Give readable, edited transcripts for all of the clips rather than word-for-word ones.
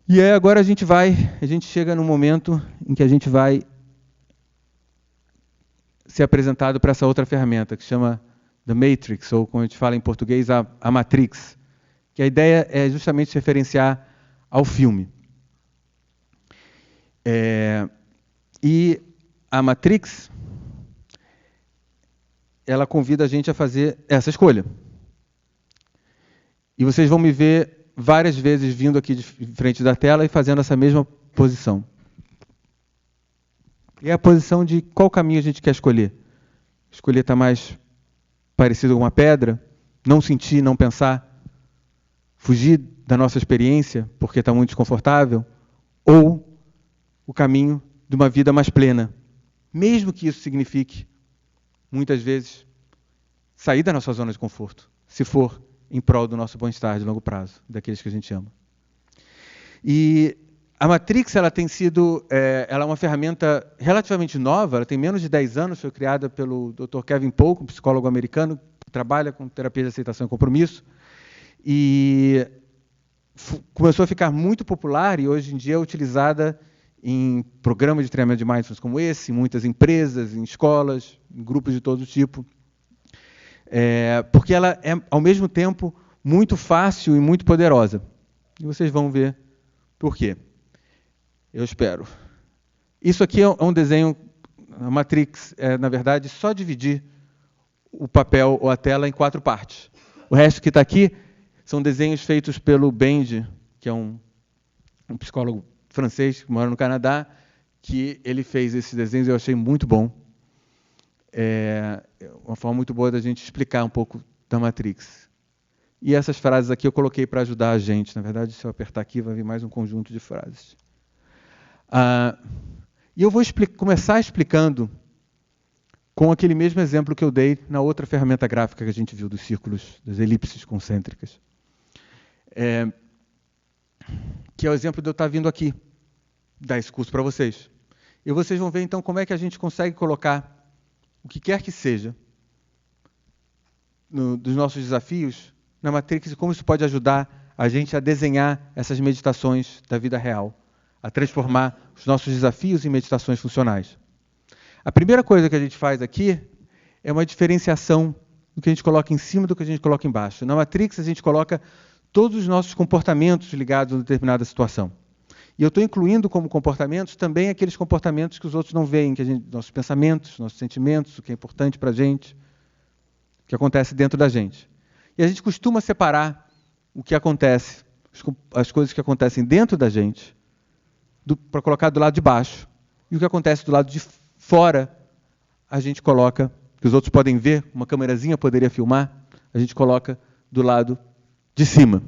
E aí agora a gente chega no momento em que a gente vai ser apresentado para essa outra ferramenta, que chama The Matrix, ou como a gente fala em português, a Matrix, que a ideia é justamente se referenciar ao filme. E a Matrix, ela convida a gente a fazer essa escolha. E vocês vão me ver várias vezes vindo aqui de frente da tela e fazendo essa mesma posição. E é a posição de qual caminho a gente quer escolher. Escolher estar mais parecido com uma pedra, não sentir, não pensar, fugir da nossa experiência porque está muito desconfortável, ou o caminho de uma vida mais plena, mesmo que isso signifique, muitas vezes, sair da nossa zona de conforto, se for em prol do nosso bem-estar de longo prazo, daqueles que a gente ama. E a Matrix, ela é uma ferramenta relativamente nova, ela tem menos de 10 anos, foi criada pelo Dr. Kevin Polk, um psicólogo americano, que trabalha com terapia de aceitação e compromisso, e começou a ficar muito popular e hoje em dia é utilizada em programas de treinamento de mindfulness como esse, em muitas empresas, em escolas, em grupos de todo tipo, porque ela é, ao mesmo tempo, muito fácil e muito poderosa. E vocês vão ver por quê. Eu espero. Isso aqui é um desenho, a Matrix é, na verdade, só dividir o papel ou a tela em 4 partes. O resto que está aqui são desenhos feitos pelo Benji, que é um psicólogo francês que mora no Canadá, que ele fez esses desenhos e eu achei muito bom. É uma forma muito boa da gente explicar um pouco da Matrix. E essas frases aqui eu coloquei para ajudar a gente. Na verdade, se eu apertar aqui, vai vir mais um conjunto de frases. E eu vou começar explicando com aquele mesmo exemplo que eu dei na outra ferramenta gráfica que a gente viu, dos círculos, das elipses concêntricas. Que é o exemplo de eu estar vindo aqui, dar esse curso para vocês. E vocês vão ver, então, como é que a gente consegue colocar o que quer que seja dos nossos desafios na Matrix e como isso pode ajudar a gente a desenhar essas meditações da vida real, a transformar os nossos desafios em meditações funcionais. A primeira coisa que a gente faz aqui é uma diferenciação do que a gente coloca em cima do que a gente coloca embaixo. Na Matrix, a gente coloca todos os nossos comportamentos ligados a determinada situação. E eu estou incluindo como comportamentos também aqueles comportamentos que os outros não veem, nossos pensamentos, nossos sentimentos, o que é importante para a gente, o que acontece dentro da gente. E a gente costuma separar o que acontece, as coisas que acontecem dentro da gente, para colocar do lado de baixo. E o que acontece do lado de fora, a gente coloca, que os outros podem ver, uma câmerazinha poderia filmar, a gente coloca do lado de cima.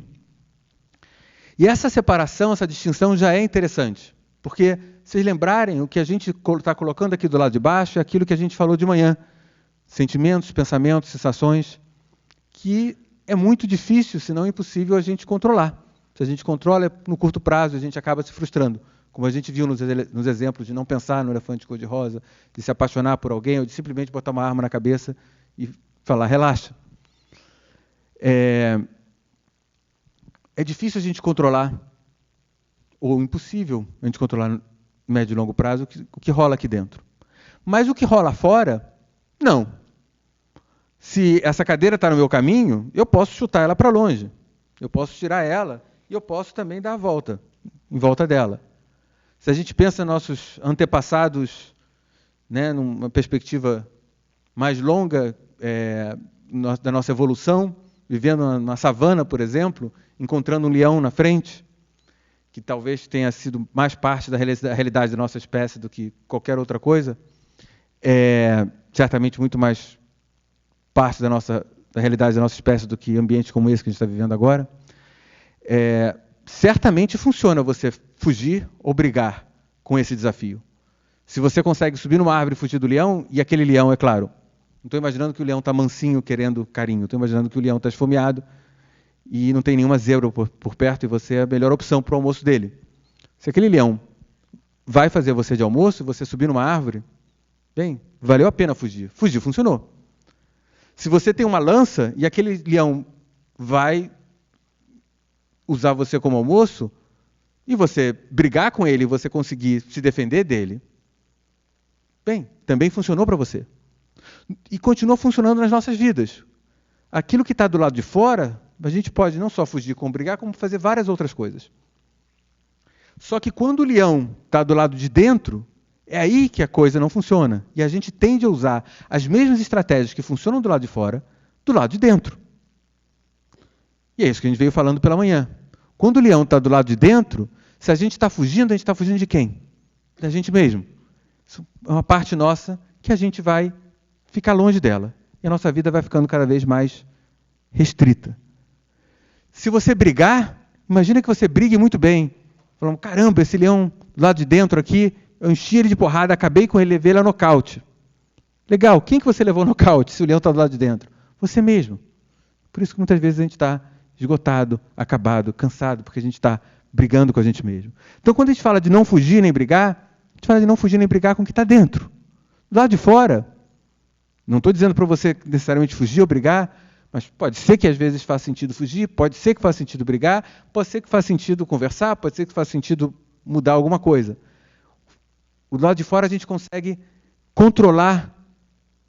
E essa separação, essa distinção já é interessante, porque, se vocês lembrarem, o que a gente está colocando aqui do lado de baixo é aquilo que a gente falou de manhã, sentimentos, pensamentos, sensações, que é muito difícil, se não impossível, a gente controlar. Se a gente controla, no curto prazo, a gente acaba se frustrando, como a gente viu nos exemplos de não pensar no elefante cor-de-rosa, de se apaixonar por alguém, ou de simplesmente botar uma arma na cabeça e falar, relaxa. É difícil a gente controlar, ou impossível a gente controlar no médio e longo prazo, o que rola aqui dentro. Mas o que rola fora, não. Se essa cadeira está no meu caminho, eu posso chutar ela para longe. Eu posso tirar ela e eu posso também dar a volta, em volta dela. Se a gente pensa nos nossos antepassados, né, numa perspectiva mais longa da nossa evolução, vivendo na savana, por exemplo, encontrando um leão na frente, que talvez tenha sido mais parte da realidade da nossa espécie do que qualquer outra coisa, certamente muito mais parte da realidade da nossa espécie do que ambientes como esse que a gente está vivendo agora, certamente funciona você fugir ou brigar com esse desafio. Se você consegue subir numa árvore e fugir do leão, e aquele leão, é claro, não estou imaginando que o leão está mansinho, querendo carinho. Estou imaginando que o leão está esfomeado e não tem nenhuma zebra por perto e você é a melhor opção para o almoço dele. Se aquele leão vai fazer você de almoço e você subir numa árvore, bem, valeu a pena fugir. Fugir funcionou. Se você tem uma lança e aquele leão vai usar você como almoço, e você brigar com ele e você conseguir se defender dele, bem, também funcionou para você. E continua funcionando nas nossas vidas. Aquilo que está do lado de fora, a gente pode não só fugir como brigar, como fazer várias outras coisas. Só que quando o leão está do lado de dentro, é aí que a coisa não funciona. E a gente tende a usar as mesmas estratégias que funcionam do lado de fora, do lado de dentro. E é isso que a gente veio falando pela manhã. Quando o leão está do lado de dentro, se a gente está fugindo, a gente está fugindo de quem? Da gente mesmo. Isso é uma parte nossa que a gente vai ficar longe dela. E a nossa vida vai ficando cada vez mais restrita. Se você brigar, imagina que você brigue muito bem. Falando, caramba, esse leão do lado de dentro aqui, eu enchi ele de porrada, acabei com ele, levei ele a nocaute. Legal, quem que você levou a nocaute se o leão está do lado de dentro? Você mesmo. Por isso que muitas vezes a gente está esgotado, acabado, cansado, porque a gente está brigando com a gente mesmo. Então, quando a gente fala de não fugir nem brigar, a gente fala de não fugir nem brigar com o que está dentro. Do lado de fora, não estou dizendo para você necessariamente fugir ou brigar, mas pode ser que às vezes faça sentido fugir, pode ser que faça sentido brigar, pode ser que faça sentido conversar, pode ser que faça sentido mudar alguma coisa. Do lado de fora a gente consegue controlar,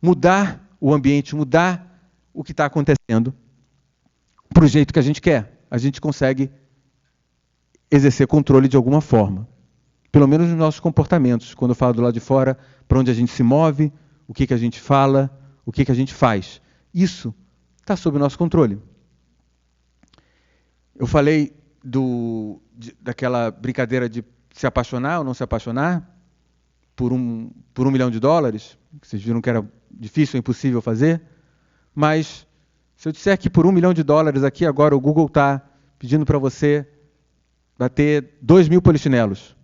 mudar o ambiente, mudar o que está acontecendo para o jeito que a gente quer. A gente consegue exercer controle de alguma forma. Pelo menos nos nossos comportamentos. Quando eu falo do lado de fora, para onde a gente se move, o que a gente fala, o que a gente faz. Isso está sob o nosso controle. Eu falei daquela brincadeira de se apaixonar ou não se apaixonar por $1 milhão, que vocês viram que era difícil, impossível fazer, mas se eu disser que por $1 milhão aqui agora o Google está pedindo para você bater 2.000 polichinelos,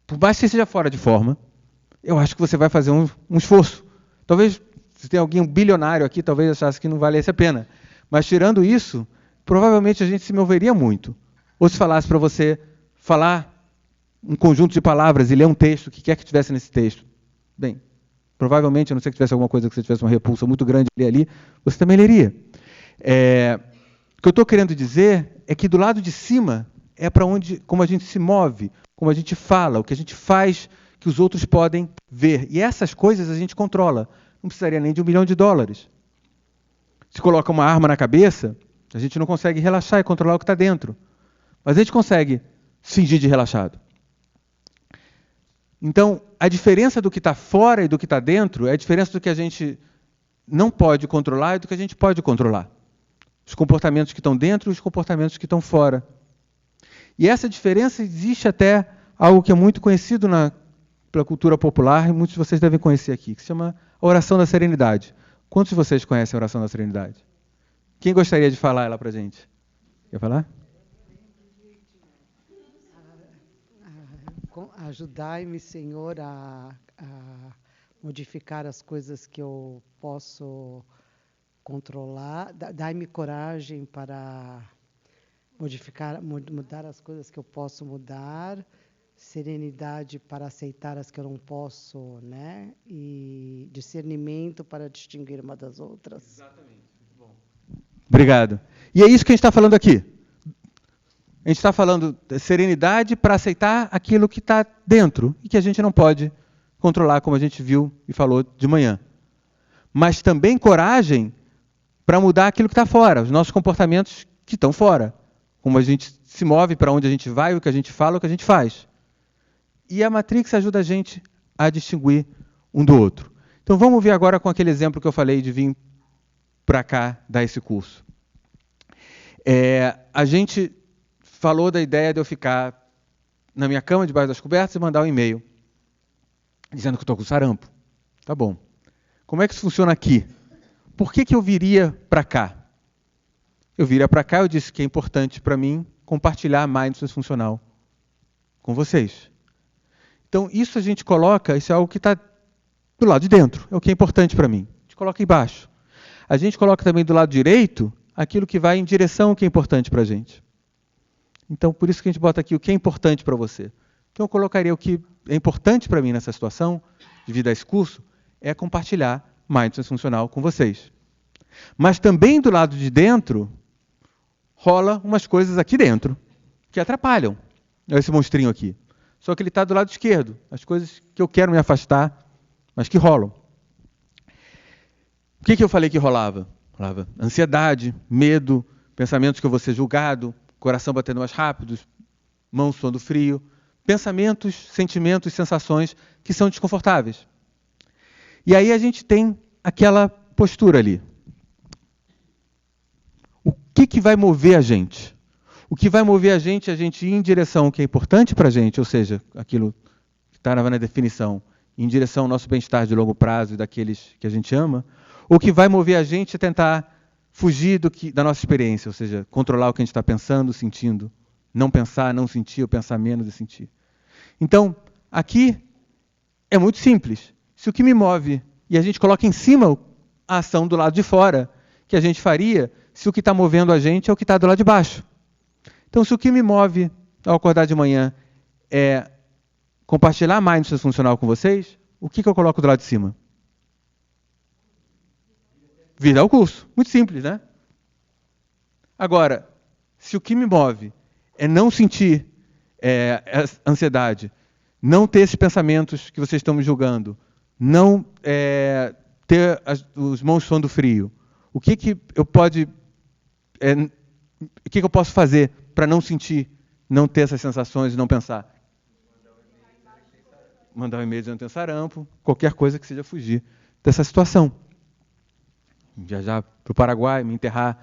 por mais que seja fora de forma, eu acho que você vai fazer um esforço. Talvez, se tem alguém bilionário aqui, talvez achasse que não valesse a pena. Mas, tirando isso, provavelmente a gente se moveria muito. Ou se falasse para você falar um conjunto de palavras e ler um texto, o que quer que tivesse nesse texto. Bem, provavelmente, a não ser que tivesse alguma coisa que você tivesse uma repulsa muito grande de ler ali, você também leria. O que eu estou querendo dizer é que do lado de cima é para onde, como a gente se move, como a gente fala, o que a gente faz que os outros podem ver. E essas coisas a gente controla. Não precisaria nem de $1 milhão. Se coloca uma arma na cabeça, a gente não consegue relaxar e controlar o que está dentro. Mas a gente consegue fingir de relaxado. Então, a diferença do que está fora e do que está dentro é a diferença do que a gente não pode controlar e do que a gente pode controlar. Os comportamentos que estão dentro e os comportamentos que estão fora. E essa diferença existe até algo que é muito conhecido pela cultura popular, e muitos de vocês devem conhecer aqui, que se chama a oração da serenidade. Quantos de vocês conhecem a oração da serenidade? Quem gostaria de falar ela para a gente? Quer falar? Ajudai-me, Senhor, a modificar as coisas que eu posso controlar. Dai-me coragem para mudar as coisas que eu posso mudar. Serenidade para aceitar as que eu não posso, né? E discernimento para distinguir uma das outras. Exatamente. Muito bom. Obrigado. E é isso que a gente está falando aqui. A gente está falando de serenidade para aceitar aquilo que está dentro e que a gente não pode controlar, como a gente viu e falou de manhã. Mas também coragem para mudar aquilo que está fora, os nossos comportamentos que estão fora. Como a gente se move, para onde a gente vai, o que a gente fala, o que a gente faz. E a Matrix ajuda a gente a distinguir um do outro. Então vamos ver agora com aquele exemplo que eu falei de vir para cá dar esse curso. A gente falou da ideia de eu ficar na minha cama, debaixo das cobertas, e mandar um e-mail dizendo que estou com sarampo. Tá bom. Como é que isso funciona aqui? Por que eu viria para cá? Eu viria para cá, eu disse que é importante para mim compartilhar a Mindfulness Funcional com vocês. Então, isso a gente coloca, isso é algo que está do lado de dentro, é o que é importante para mim. A gente coloca embaixo. A gente coloca também do lado direito aquilo que vai em direção ao que é importante para a gente. Então, por isso que a gente bota aqui o que é importante para você. Então, eu colocaria o que é importante para mim nessa situação, devido a esse curso, é compartilhar Mindfulness Funcional com vocês. Mas também do lado de dentro, rola umas coisas aqui dentro que atrapalham. É esse monstrinho aqui. Só que ele está do lado esquerdo. As coisas que eu quero me afastar, mas que rolam. O que eu falei que rolava? Rolava ansiedade, medo, pensamentos que eu vou ser julgado, coração batendo mais rápido, mão suando frio. Pensamentos, sentimentos, sensações que são desconfortáveis. E aí a gente tem aquela postura ali. O que vai mover a gente? O que vai mover a gente ir em direção ao que é importante para a gente, ou seja, aquilo que está na definição, em direção ao nosso bem-estar de longo prazo e daqueles que a gente ama, ou que vai mover a gente a tentar fugir da nossa experiência, ou seja, controlar o que a gente está pensando, sentindo, não pensar, não sentir, ou pensar menos e sentir. Então, aqui é muito simples. Se o que me move, e a gente coloca em cima a ação do lado de fora, que a gente faria se o que está movendo a gente é o que está do lado de baixo. Então, se o que me move ao acordar de manhã é compartilhar mindfulness funcional com vocês, o que eu coloco do lado de cima? Virar o curso. Muito simples, né? Agora, se o que me move é não sentir ansiedade, não ter esses pensamentos que vocês estão me julgando, não ter os mãos suando frio, o que eu posso fazer para não sentir, não ter essas sensações e não pensar? Mandar um e-mail dizendo que tem sarampo, qualquer coisa que seja fugir dessa situação. Viajar para o Paraguai, me enterrar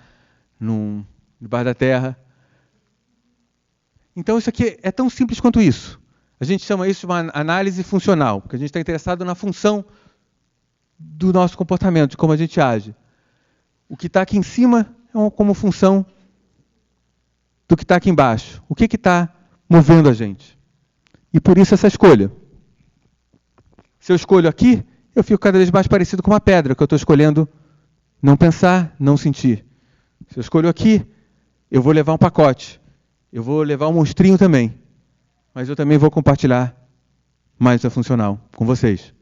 debaixo da terra. Então isso aqui é tão simples quanto isso. A gente chama isso de uma análise funcional, porque a gente está interessado na função do nosso comportamento, de como a gente age. O que está aqui em cima é como função do que está aqui embaixo. O que está movendo a gente? E por isso essa escolha. Se eu escolho aqui, eu fico cada vez mais parecido com uma pedra, que eu estou escolhendo não pensar, não sentir. Se eu escolho aqui, eu vou levar um pacote. Eu vou levar um monstrinho também. Mas eu também vou compartilhar mais a funcional com vocês.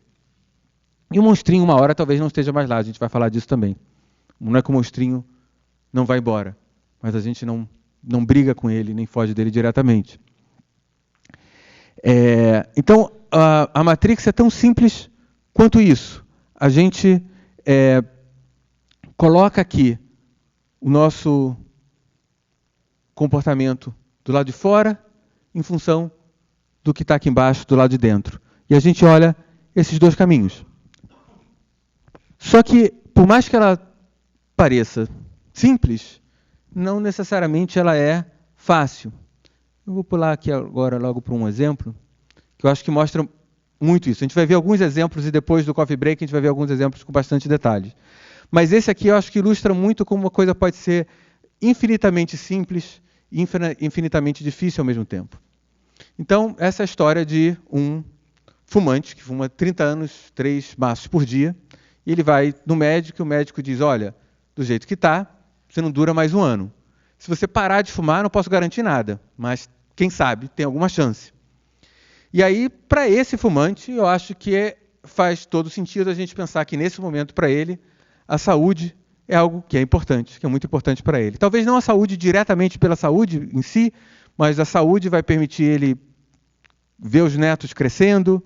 E o monstrinho, uma hora, talvez não esteja mais lá. A gente vai falar disso também. Não é que o monstrinho não vai embora, mas a gente não briga com ele, nem foge dele diretamente. Então, a Matrix é tão simples quanto isso. A gente coloca aqui o nosso comportamento do lado de fora em função do que está aqui embaixo, do lado de dentro. E a gente olha esses dois caminhos. Só que, por mais que ela pareça simples, não necessariamente ela é fácil. Eu vou pular aqui agora logo para um exemplo, que eu acho que mostra muito isso. A gente vai ver alguns exemplos e depois do coffee break a gente vai ver alguns exemplos com bastante detalhes. Mas esse aqui eu acho que ilustra muito como uma coisa pode ser infinitamente simples e infinitamente difícil ao mesmo tempo. Então, essa é a história de um fumante que fuma 30 anos, 3 maços por dia, e ele vai no médico e o médico diz, olha, do jeito que está, você não dura mais um ano. Se você parar de fumar, não posso garantir nada, mas quem sabe tem alguma chance. E aí, para esse fumante, eu acho que faz todo sentido a gente pensar que nesse momento, para ele, a saúde é algo que é importante, que é muito importante para ele. Talvez não a saúde diretamente pela saúde em si, mas a saúde vai permitir ele ver os netos crescendo,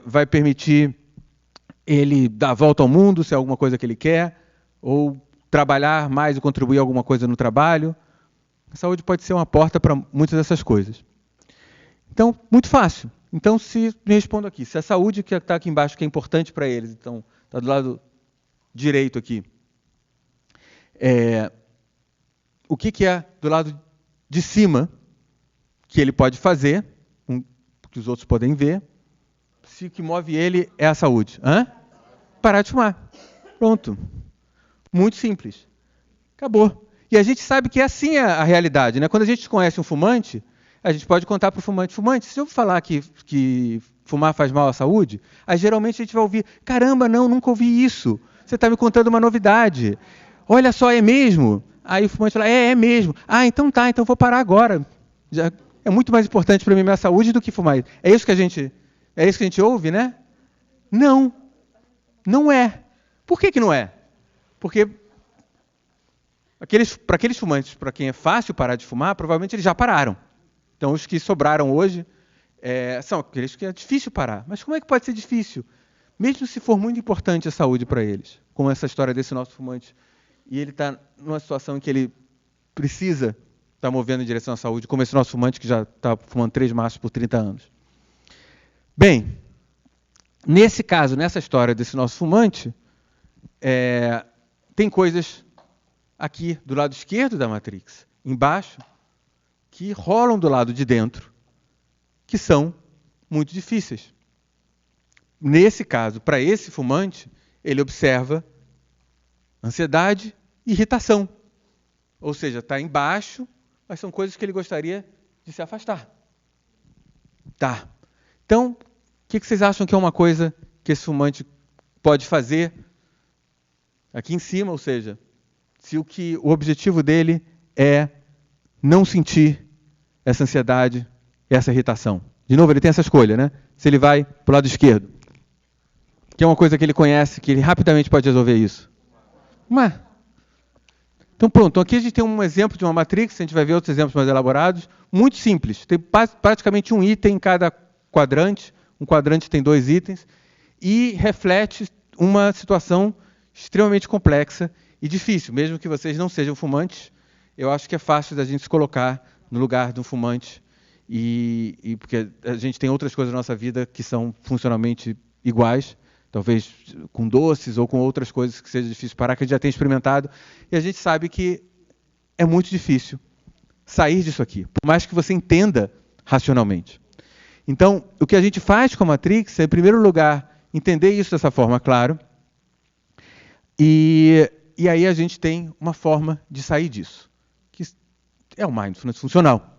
vai permitir ele dar a volta ao mundo, se é alguma coisa que ele quer, ou trabalhar mais e contribuir alguma coisa no trabalho. A saúde pode ser uma porta para muitas dessas coisas. Então, muito fácil. Então, me respondo aqui, se a saúde que está aqui embaixo, que é importante para eles, então, está do lado direito aqui, o que é do lado de cima que ele pode fazer, que os outros podem ver, se o que move ele é a saúde? Parar de fumar. Pronto. Muito simples. Acabou. E a gente sabe que é assim a realidade, né? Quando a gente conhece um fumante, a gente pode contar para o fumante, se eu falar que fumar faz mal à saúde, aí geralmente a gente vai ouvir, caramba, não, nunca ouvi isso. Você está me contando uma novidade. Olha só, é mesmo? Aí o fumante fala, é mesmo. Então tá, então vou parar agora. Já é muito mais importante para mim a minha saúde do que fumar. É isso que a gente ouve, né? Não. Não é. Por que não é? Porque para aqueles fumantes, para quem é fácil parar de fumar, provavelmente eles já pararam. Então, os que sobraram hoje são aqueles que é difícil parar. Mas como é que pode ser difícil? Mesmo se for muito importante a saúde para eles, como essa história desse nosso fumante, e ele está numa situação em que ele precisa estar movendo em direção à saúde, como esse nosso fumante que já está fumando 3 maços por 30 anos. Bem, nesse caso, nessa história desse nosso fumante, tem coisas aqui do lado esquerdo da Matrix, embaixo, que rolam do lado de dentro, que são muito difíceis. Nesse caso, para esse fumante, ele observa ansiedade e irritação. Ou seja, está embaixo, mas são coisas que ele gostaria de se afastar. Tá. Então, o que vocês acham que é uma coisa que esse fumante pode fazer aqui em cima? Ou seja, se o objetivo dele é não sentir essa ansiedade, essa irritação. De novo, ele tem essa escolha, né? Se ele vai para o lado esquerdo, que é uma coisa que ele conhece, que ele rapidamente pode resolver isso. Então, pronto. Aqui a gente tem um exemplo de uma matrix, a gente vai ver outros exemplos mais elaborados, muito simples. Tem praticamente um item em cada quadrante, um quadrante tem 2 itens, e reflete uma situação extremamente complexa e difícil. Mesmo que vocês não sejam fumantes, eu acho que é fácil da gente se colocar no lugar de um fumante, porque a gente tem outras coisas na nossa vida que são funcionalmente iguais, talvez com doces ou com outras coisas que seja difícil parar, que a gente já tem experimentado, e a gente sabe que é muito difícil sair disso aqui, por mais que você entenda racionalmente. Então, o que a gente faz com a Matrix é, em primeiro lugar, entender isso dessa forma, claro, e aí a gente tem uma forma de sair disso, que é o Mindfulness funcional.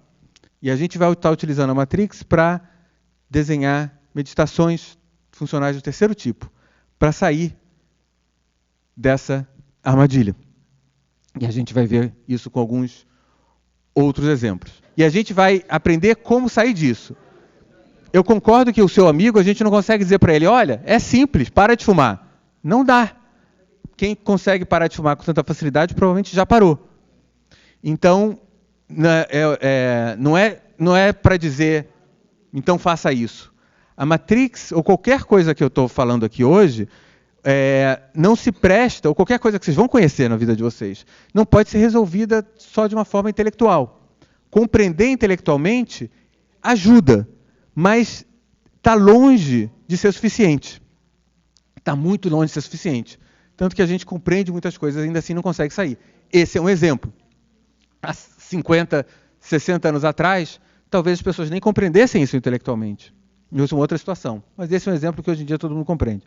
E a gente vai estar utilizando a Matrix para desenhar meditações funcionais do 3º tipo, para sair dessa armadilha. E a gente vai ver isso com alguns outros exemplos. E a gente vai aprender como sair disso. Eu concordo que o seu amigo, a gente não consegue dizer para ele, olha, é simples, para de fumar. Não dá. Quem consegue parar de fumar com tanta facilidade, provavelmente já parou. Então, não é para dizer, então faça isso. A Matrix, ou qualquer coisa que eu estou falando aqui hoje, não se presta, ou qualquer coisa que vocês vão conhecer na vida de vocês, não pode ser resolvida só de uma forma intelectual. Compreender intelectualmente ajuda, mas está longe de ser suficiente. Está muito longe de ser suficiente. Tanto que a gente compreende muitas coisas e ainda assim não consegue sair. Esse é um exemplo. Há 50, 60 anos atrás, talvez as pessoas nem compreendessem isso intelectualmente. Isso é uma outra situação. Mas esse é um exemplo que hoje em dia todo mundo compreende.